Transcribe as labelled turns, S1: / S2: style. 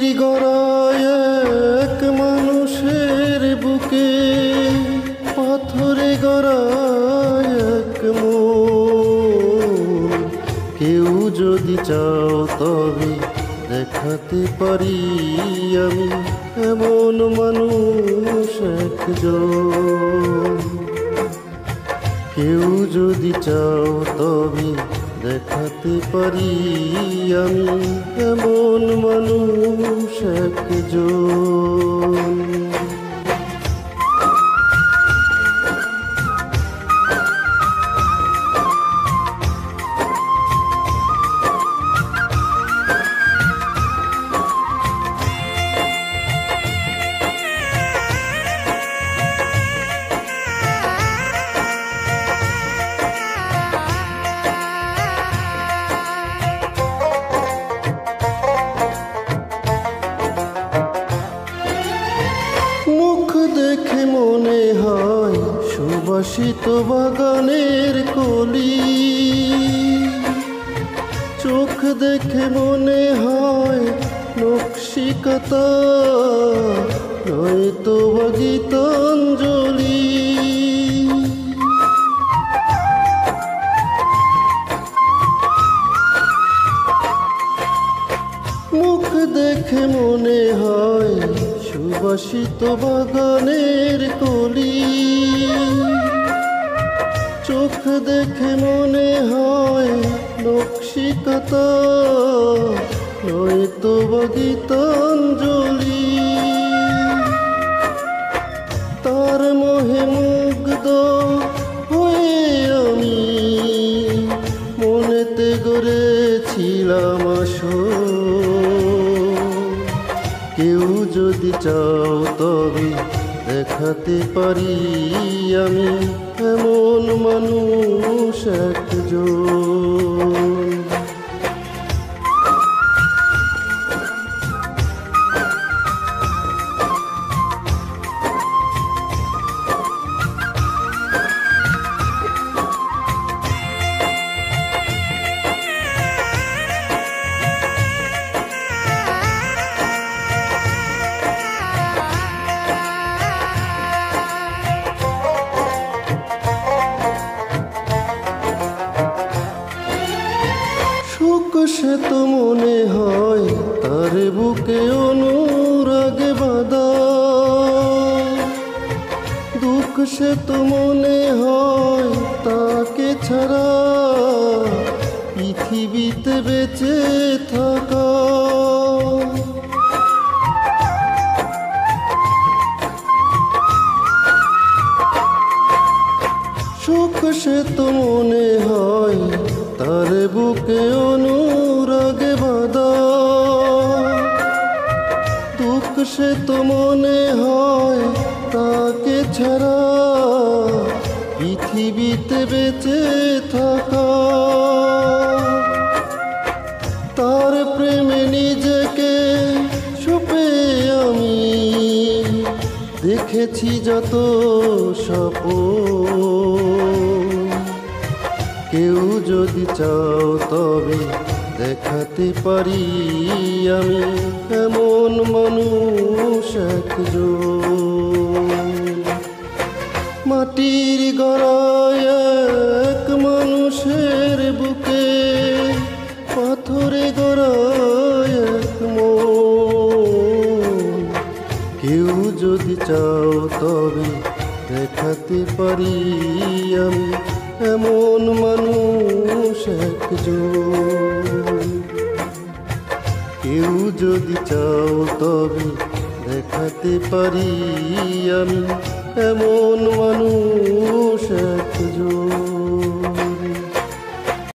S1: মাটির গড়ায় এক মানুষের বুকে, পাথরে গড়ায় এক মন। কেউ যদি চাও তবে দেখাতে পারি আমি এমন মানুষ একজন। কেউ যদি চাও তবে দেখাতে পারি আমি এমন মানুষ একজন। দেখে মনে হয় সুবাসিত বাগানের কলি, চোখ দেখে মনে হয় নকশিকাতা নয়তো বা গীতাঞ্জলি। মুখ দেখে মনে হয় সুবাসিত বাগানের কলি, চোখ দেখে মনে হয় নকশিকাতা নয়তো বা গীতাঞ্জলি। তার মোহে মুগ্ধ হয়ে আমি মনেতে গড়েছিলাম আসর। কেউ যদি চাও তবে দেখাতে পারি আমি এমন মানুষ একজন। সে তো মনে হয় তার বুকে অনুরাগে বাঁধা, দুঃখ সে তো মনে হয় তাকে ছাড়া পৃথিবীতে বেঁচে থাকা। সুখ সে তো মনে হয় তার বুকে অনুরাগে বাঁধা, দুঃখ সে তো মনে হয় তাকে ছাড়া পৃথিবীতে বেঁচে থাকা। তার প্রেমে নিজেকে সঁপে আমি দেখেছি যত স্বপ্ন। কেউ যদি চাও তবে দেখাতে পারি আমি এমন মানুষ একজন। মাটির গড়ায় এক মানুষের বুকে, পাথরে গড়ায় এক মন। কেউ যদি চাও তবে দেখাতে পারি আমি এমন মানুষ একজন। কেউ যদি চাও তবে দেখাতে পারি আমি এমন মানুষ একজন।